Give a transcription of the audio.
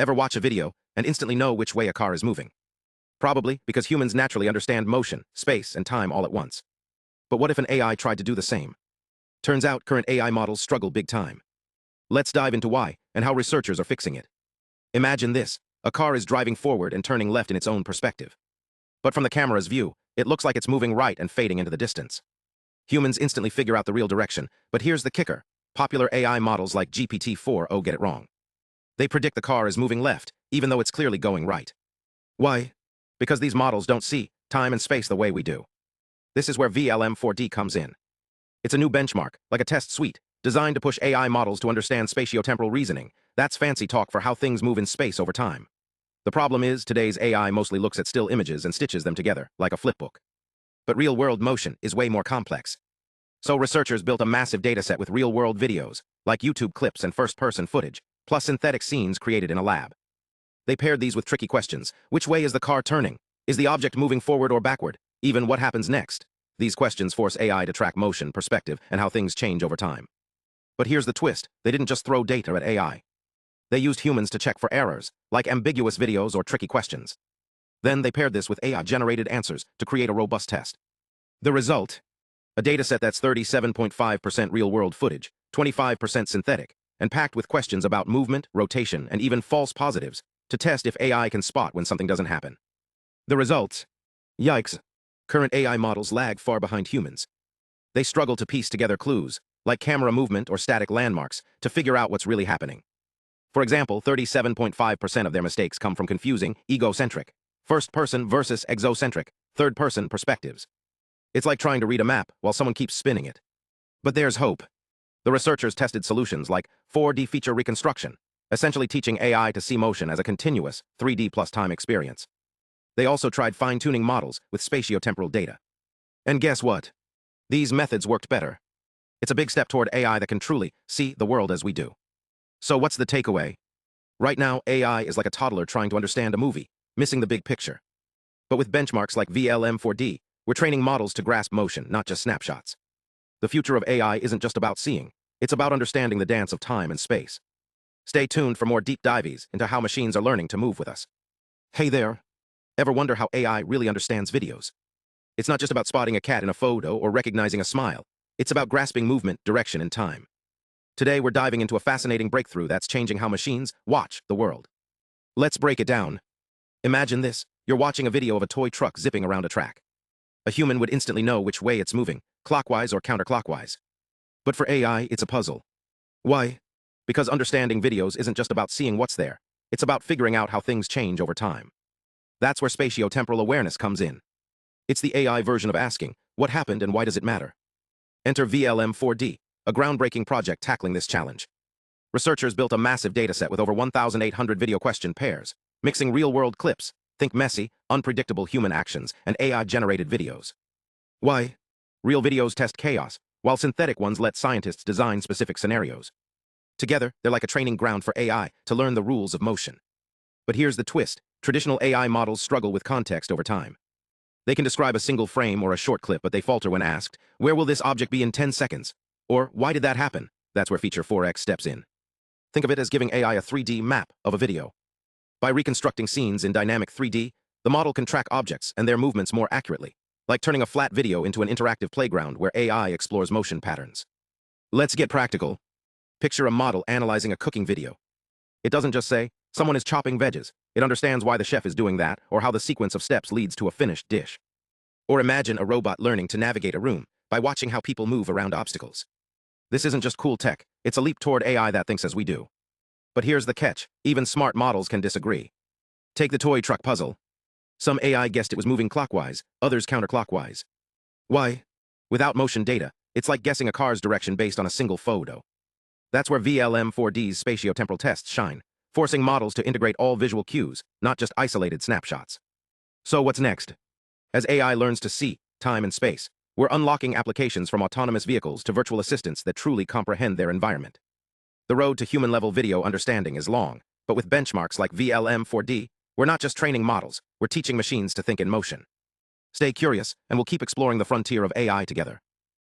Ever watch a video and instantly know which way a car is moving? Probably because humans naturally understand motion, space, and time all at once. But what if an AI tried to do the same? Turns out current AI models struggle big time. Let's dive into why and how researchers are fixing it. Imagine this. A car is driving forward and turning left in its own perspective. But from the camera's view, it looks like it's moving right and fading into the distance. Humans instantly figure out the real direction, but here's the kicker. Popular AI models like GPT-4o get it wrong. They predict the car is moving left, even though it's clearly going right. Why? Because these models don't see time and space the way we do. This is where VLM4D comes in. It's a new benchmark, like a test suite, designed to push AI models to understand spatiotemporal reasoning. That's fancy talk for how things move in space over time. The problem is, today's AI mostly looks at still images and stitches them together, like a flipbook. But real-world motion is way more complex. So researchers built a massive dataset with real-world videos, like YouTube clips and first-person footage, plus synthetic scenes created in a lab. They paired these with tricky questions. Which way is the car turning? Is the object moving forward or backward? Even what happens next? These questions force AI to track motion, perspective, and how things change over time. But here's the twist. They didn't just throw data at AI. They used humans to check for errors, like ambiguous videos or tricky questions. Then they paired this with AI-generated answers to create a robust test. The result? A dataset that's 37.5% real-world footage, 25% synthetic, and packed with questions about movement, rotation, and even false positives to test if AI can spot when something doesn't happen. The results? Yikes. Current AI models lag far behind humans. They struggle to piece together clues, like camera movement or static landmarks, to figure out what's really happening. For example, 37.5% of their mistakes come from confusing, egocentric, first-person versus exocentric, third-person perspectives. It's like trying to read a map while someone keeps spinning it. But there's hope. The researchers tested solutions like 4D feature reconstruction, essentially teaching AI to see motion as a continuous 3D plus time experience. They also tried fine-tuning models with spatiotemporal data. And guess what? These methods worked better. It's a big step toward AI that can truly see the world as we do. So what's the takeaway? Right now, AI is like a toddler trying to understand a movie, missing the big picture. But with benchmarks like VLM4D, we're training models to grasp motion, not just snapshots. The future of AI isn't just about seeing, it's about understanding the dance of time and space. Stay tuned for more deep dives into how machines are learning to move with us. Hey there! Ever wonder how AI really understands videos? It's not just about spotting a cat in a photo or recognizing a smile. It's about grasping movement, direction, and time. Today, we're diving into a fascinating breakthrough that's changing how machines watch the world. Let's break it down. Imagine this. You're watching a video of a toy truck zipping around a track. A human would instantly know which way it's moving, clockwise or counterclockwise. But for AI, it's a puzzle. Why? Because understanding videos isn't just about seeing what's there. It's about figuring out how things change over time. That's where spatiotemporal awareness comes in. It's the AI version of asking, what happened and why does it matter? Enter VLM4D, a groundbreaking project tackling this challenge. Researchers built a massive dataset with over 1,800 video question pairs, mixing real-world clips, think messy, unpredictable human actions, and AI-generated videos. Why? Real videos test chaos, while synthetic ones let scientists design specific scenarios. Together, they're like a training ground for AI to learn the rules of motion. But here's the twist. Traditional AI models struggle with context over time. They can describe a single frame or a short clip, but they falter when asked, where will this object be in 10 seconds? Or, why did that happen? That's where Feature 4X steps in. Think of it as giving AI a 3D map of a video. By reconstructing scenes in dynamic 3D, the model can track objects and their movements more accurately, like turning a flat video into an interactive playground where AI explores motion patterns. Let's get practical. Picture a model analyzing a cooking video. It doesn't just say, someone is chopping veggies. It understands why the chef is doing that, or how the sequence of steps leads to a finished dish. Or imagine a robot learning to navigate a room by watching how people move around obstacles. This isn't just cool tech, it's a leap toward AI that thinks as we do. But here's the catch, even smart models can disagree. Take the toy truck puzzle. Some AI guessed it was moving clockwise, others counterclockwise. Why? Without motion data, it's like guessing a car's direction based on a single photo. That's where VLM4D's spatiotemporal tests shine, forcing models to integrate all visual cues, not just isolated snapshots. So what's next? As AI learns to see time and space, we're unlocking applications from autonomous vehicles to virtual assistants that truly comprehend their environment. The road to human-level video understanding is long, but with benchmarks like VLM4D, we're not just training models, we're teaching machines to think in motion. Stay curious, and we'll keep exploring the frontier of AI together.